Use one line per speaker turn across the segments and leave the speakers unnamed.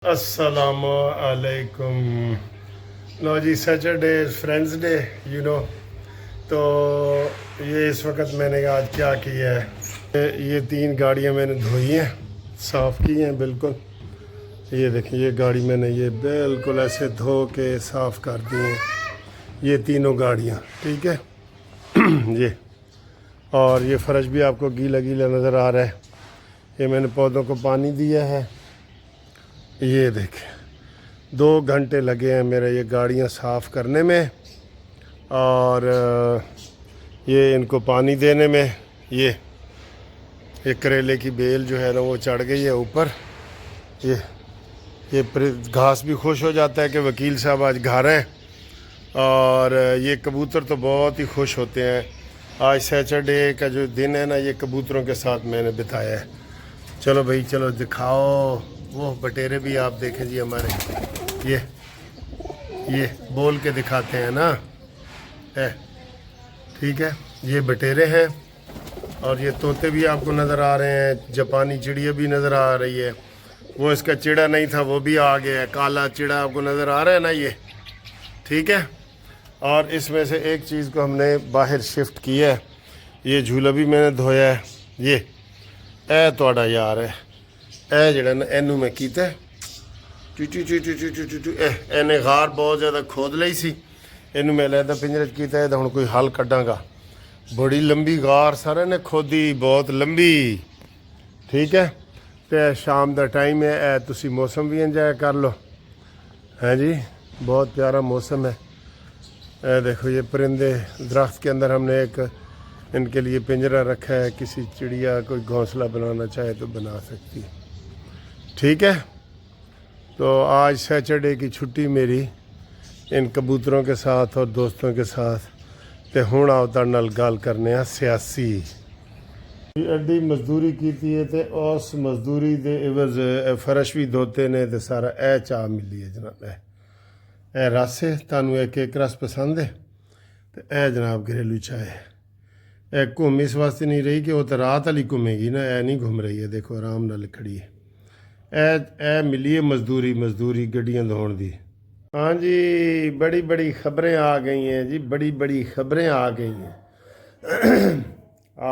السلام علیکم. لو جی، Saturday friends day تو یہ اس وقت میں نے آج کیا کیا ہے، یہ 3 گاڑیاں میں نے دھوئی ہیں، صاف کی ہیں بالکل. یہ دیکھیں، یہ گاڑی میں نے یہ بالکل ایسے دھو کے صاف کر دی ہیں، یہ تینوں گاڑیاں. ٹھیک ہے یہ اور یہ فرش بھی آپ کو گیلا گیلا نظر آ رہا ہے. یہ میں نے پودوں کو پانی دیا ہے. یہ دیکھیں 2 گھنٹے لگے ہیں میرے یہ گاڑیاں صاف کرنے میں اور یہ ان کو پانی دینے میں. یہ کریلے کی بیل جو ہے نا وہ چڑھ گئی ہے اوپر. یہ گھاس بھی خوش ہو جاتا ہے کہ وکیل صاحب آج گھر ہیں، اور یہ کبوتر تو بہت ہی خوش ہوتے ہیں. آج سیٹرڈے کا جو دن ہے نا، یہ کبوتروں کے ساتھ میں نے بتایا ہے. چلو بھائی چلو دکھاؤ. وہ بٹیرے بھی آپ دیکھیں جی ہمارے، یہ بول کے دکھاتے ہیں نا. ٹھیک ہے، یہ بٹیرے ہیں اور یہ طوطے بھی آپ کو نظر آ رہے ہیں. جاپانی چڑیا بھی نظر آ رہی ہے. وہ اس کا چڑا نہیں تھا، وہ بھی آ گیا ہے. کالا چڑا آپ کو نظر آ رہا ہے نا یہ. ٹھیک ہے، اور اس میں سے ایک چیز کو ہم نے باہر شفٹ کیا ہے. یہ جھولا بھی میں نے دھویا ہے. یہ تھوڑا یار ہے جڑا نا اینو میں کیتا ہے اینے غار بہت زیادہ کھود لئی سی. اینو میں علیحدہ پنجرے کیتا ہے. ہن کوئی حل کڈاں گا. بڑی لمبی غار سارے نے کھودی، بہت لمبی. ٹھیک ہے، تے شام دا ٹائم ہے. تسی موسم بھی انجوائے کر لو. ہاں جی، بہت پیارا موسم ہے. دیکھو یہ پرندے درخت کے اندر ہم نے ایک ان کے لیے پنجرہ رکھا ہے. کسی چڑیا کوئی گھونسلہ بنانا چاہے تو بنا سکتی. ٹھیک ہے، تو آج سیٹرڈے کی چھٹی میری ان کبوتروں کے ساتھ اور دوستوں کے ساتھ. تے ہن آؤ تاڑے نال گل کرنے ہاں سیاسی. ایڈی مزدوری کیتی ہے تے اس مزدوری دے عوض فرش بھی دھوتے نے تے سارا چاہ ملی ہے جناب. رس ہے، تانوں ایک رس پسند ہے. تے جناب گھریلو چائے. گھوم اس واسطے نہیں رہی کہ وہ تو رات والی گھومے گی نا. نہیں گھوم رہی ہے، دیکھو آرام نال کھڑی ہے. ملی ہے مزدوری گڈیاں دھون دی. ہاں جی، بڑی خبریں آ گئی ہیں جی، بڑی خبریں آ گئی ہیں.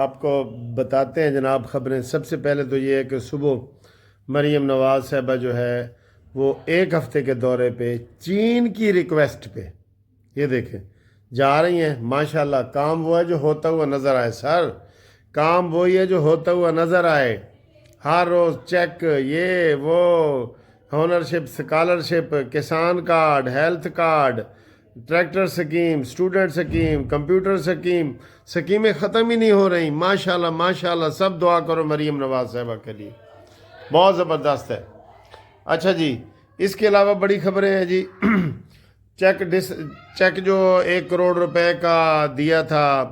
آپ کو بتاتے ہیں جناب خبریں. سب سے پہلے تو یہ ہے کہ صبح مریم نواز صاحبہ جو ہے وہ 1 ہفتے کے دورے پہ چین کی ریکویسٹ پہ یہ دیکھیں جا رہی ہیں. ماشاءاللہ کام وہ ہے جو ہوتا ہوا نظر آئے. سر کام وہی ہے جو ہوتا ہوا نظر آئے. ہر روز چیک، یہ وہ، ہونرشپ، اسکالرشپ، کسان card, health card, tractor scheme, student scheme, computer scheme. سکیمیں ختم ہی نہیں ہو رہی. ماشاءاللہ سب دعا کرو مریم نواز صاحبہ کے لیے، بہت زبردست ہے. اچھا جی، اس کے علاوہ بڑی خبریں ہیں جی. چیک جو 1 کروڑ روپے کا دیا تھا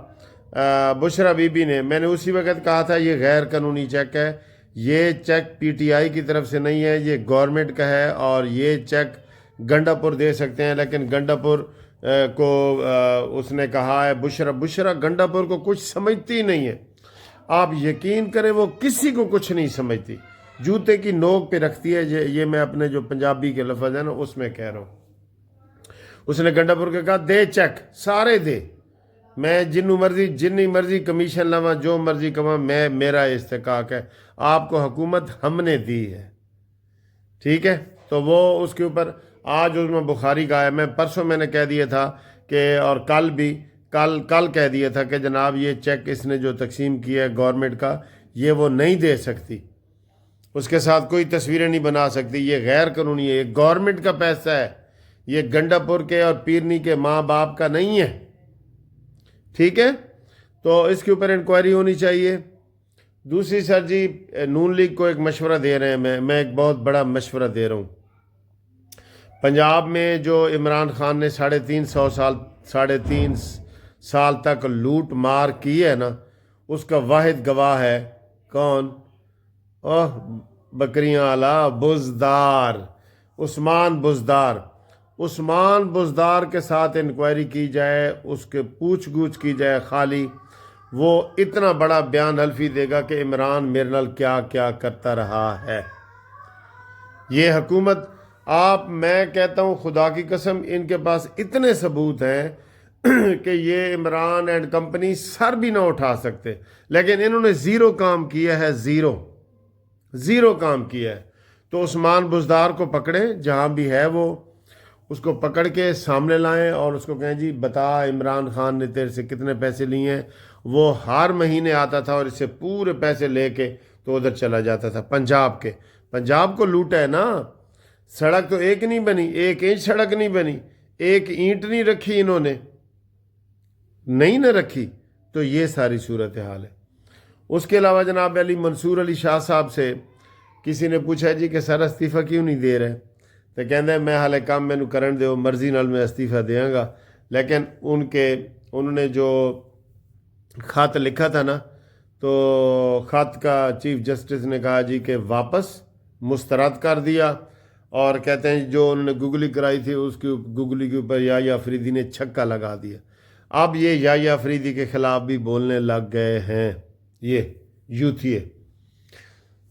بشرا بی بی نے، میں نے اسی وقت کہا تھا یہ غیر قانونی چیک ہے. یہ چیک پی ٹی آئی کی طرف سے نہیں ہے، یہ گورنمنٹ کا ہے. اور یہ چیک گنڈا پور دے سکتے ہیں، لیکن گنڈا پور کو اس نے کہا ہے بشرا گنڈا پور کو کچھ سمجھتی نہیں ہے. آپ یقین کریں وہ کسی کو کچھ نہیں سمجھتی. جوتے کی نوک پہ رکھتی ہے. یہ میں اپنے جو پنجابی کے لفظ ہیں نا اس میں کہہ رہا ہوں. اس نے گنڈا پور کے کہا دے چیک سارے دے، میں جنی مرضی کمیشن لواں، جو مرضی کماں، میرا استحقاق ہے. آپ کو حکومت ہم نے دی ہے. ٹھیک ہے، تو وہ اس کے اوپر آج اس میں بخاری کا ہے. میں پرسوں میں نے کہہ دیا تھا کہ، اور کل بھی کل کہہ دیا تھا کہ جناب یہ چیک اس نے جو تقسیم کیا ہے گورنمنٹ کا، یہ وہ نہیں دے سکتی. اس کے ساتھ کوئی تصویریں نہیں بنا سکتی. یہ غیر قانونی ہے. یہ گورنمنٹ کا پیسہ ہے. یہ گنڈا پور کے اور پیرنی کے ماں باپ کا نہیں ہے. ٹھیک ہے، تو اس کے اوپر انکوائری ہونی چاہیے. دوسری سر جی، نون لیگ کو ایک مشورہ دے رہے ہیں. میں ایک بہت بڑا مشورہ دے رہا ہوں. پنجاب میں جو عمران خان نے 3.5 سال تک لوٹ مار کی ہے نا، اس کا واحد گواہ ہے کون؟ بکریاں والا بزدار، عثمان بزدار کے ساتھ انکوائری کی جائے، اس کے پوچھ گچھ کی جائے. خالی وہ اتنا بڑا بیان حلفی دے گا کہ عمران میرے نال کیا کیا کرتا رہا ہے. یہ حکومت میں کہتا ہوں خدا کی قسم ان کے پاس اتنے ثبوت ہیں کہ یہ عمران اینڈ کمپنی سر بھی نہ اٹھا سکتے، لیکن انہوں نے زیرو کام کیا ہے، زیرو کام کیا ہے۔ تو عثمان بزدار کو پکڑیں جہاں بھی ہے وہ، اس کو پکڑ کے سامنے لائیں اور اس کو کہیں جی بتا عمران خان نے تیرے سے کتنے پیسے لیے ہیں۔ وہ ہر مہینے آتا تھا اور اس سے پورے پیسے لے کے تو ادھر چلا جاتا تھا پنجاب کو لوٹا ہے نا۔ سڑک تو ایک نہیں بنی، 1 انچ سڑک نہیں بنی، 1 اینٹ نہیں رکھی انہوں نے، نہیں نہ رکھی۔ تو یہ ساری صورتحال ہے۔ اس کے علاوہ جناب علی منصور علی شاہ صاحب سے کسی نے پوچھا جی کہ سر استعفیٰ کیوں نہیں دے رہے؟ تو کہندے ہیں میں حالے کام مینوں کرن دیو، مرضی نال میں استعفیٰ دیاں گا۔ لیکن انہوں نے جو خط لکھا تھا نا، تو خط کا چیف جسٹس نے کہا جی کہ واپس مسترد کر دیا، اور کہتے ہیں جو انہوں نے گگلی کرائی تھی اس کی گگلی کے اوپر یحییٰ افریدی نے چھکا لگا دیا۔ اب یہ یحییٰ افریدی کے خلاف بھی بولنے لگ گئے ہیں، یہ یوتھیے۔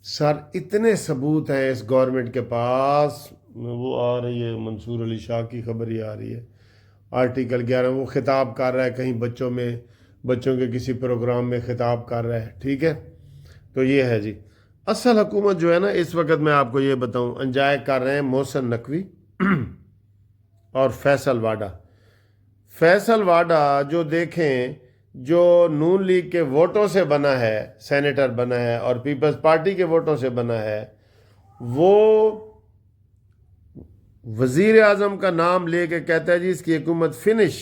سر اتنے ثبوت ہیں اس گورنمنٹ کے پاس، وہ آ رہی ہے منصور علی شاہ کی خبر ہی آ رہی ہے، آرٹیکل 11 وہ خطاب کر رہا ہے کہیں بچوں کے کسی پروگرام میں خطاب کر رہا ہے، ٹھیک ہے۔ تو یہ ہے جی اصل حکومت جو ہے نا اس وقت میں آپ کو یہ بتاؤں، انجوائے کر رہے ہیں محسن نقوی اور فیصل واڈا جو دیکھیں جو نون لیگ کے ووٹوں سے بنا ہے، سینیٹر بنا ہے اور پیپلز پارٹی کے ووٹوں سے بنا ہے، وہ وزیر اعظم کا نام لے کے کہتا ہے جی اس کی حکومت فنش،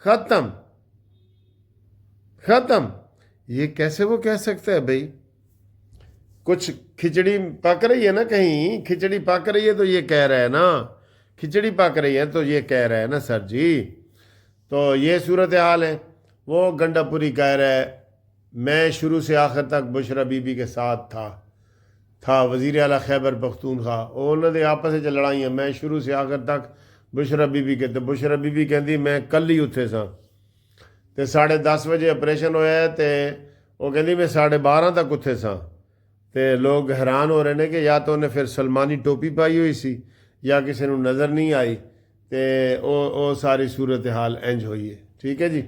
ختم۔ یہ کیسے وہ کہہ سکتا ہے بھائی؟ کچھ کھچڑی پک رہی ہے نا، کہیں کھچڑی پک رہی ہے تو یہ کہہ رہا ہے نا، کھچڑی پک رہی ہے تو یہ کہہ رہا ہے نا سر جی۔ تو یہ صورتحال ہے۔ وہ گنڈا پوری کہہ رہا ہے میں شروع سے آخر تک بشرا بی بی کے ساتھ تھا وزیر اعلیٰ خیبر پختونخوا، انہوں نے آپس میں لڑائیاں، میں شروع سے آخر تک بشرا بی بی کے، تو بشرا بی بی کہندی میں کل ہی اتھے سا تے 10:30 بجے آپریشن ہویا ہے تے وہ کہندی میں 12:30 تک اتھے سا۔ تے لوگ حیران ہو رہے ہیں کہ یا تو انہیں پھر سلمانی ٹوپی پائی ہوئی سی یا کسی نے نظر نہیں آئی، تے او ساری صورتحال انج ہوئی ہے، ٹھیک ہے جی۔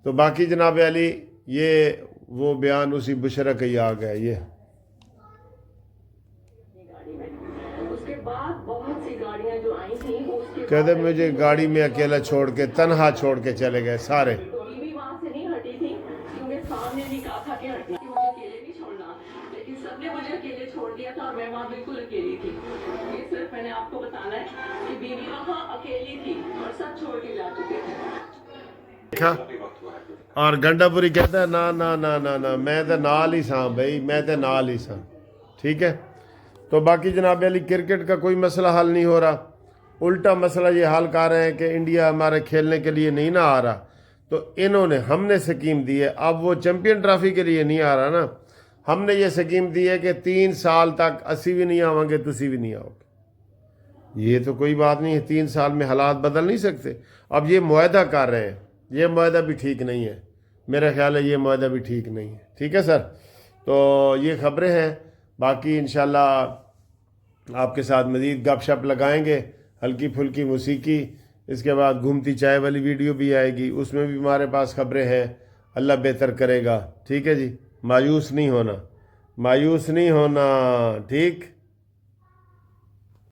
تو باقی جناب علی یہ وہ بیان اسی بشرا کا ہی آ گیا۔ یہ کہتے مجھے گاڑی میں اکیلا چھوڑ کے، تنہا چھوڑ کے چلے گئے سارے۔ اور گنڈا پوری کہتا ہے نا میں تے نال ہی ساں بھائی، میں تے نال ہی ساں، ٹھیک ہے۔ تو باقی جناب علی کرکٹ کا کوئی مسئلہ حل نہیں ہو رہا، الٹا مسئلہ یہ حل کر رہے ہیں کہ انڈیا ہمارے کھیلنے کے لیے نہیں نہ آ رہا، تو ہم نے سکیم دی ہے، اب وہ چیمپئن ٹرافی کے لیے نہیں آ رہا نا، ہم نے یہ سکیم دی ہے کہ 3 سال تک اسی بھی نہیں آؤں گے، تسی بھی نہیں آؤ گے۔ یہ تو کوئی بات نہیں ہے، 3 سال میں حالات بدل نہیں سکتے۔ اب یہ معاہدہ کر رہے ہیں، یہ معاہدہ بھی ٹھیک نہیں ہے، میرا خیال ہے یہ معاہدہ بھی ٹھیک نہیں ہے، ٹھیک ہے سر۔ تو یہ خبریں ہیں، باقی انشاءاللہ آپ کے ساتھ مزید گپ شپ لگائیں گے، ہلکی پھلکی موسیقی، اس کے بعد گھومتی چائے والی ویڈیو بھی آئے گی، اس میں بھی ہمارے پاس خبریں ہیں، اللہ بہتر کرے گا، ٹھیک ہے جی۔ مایوس نہیں ہونا، ٹھیک۔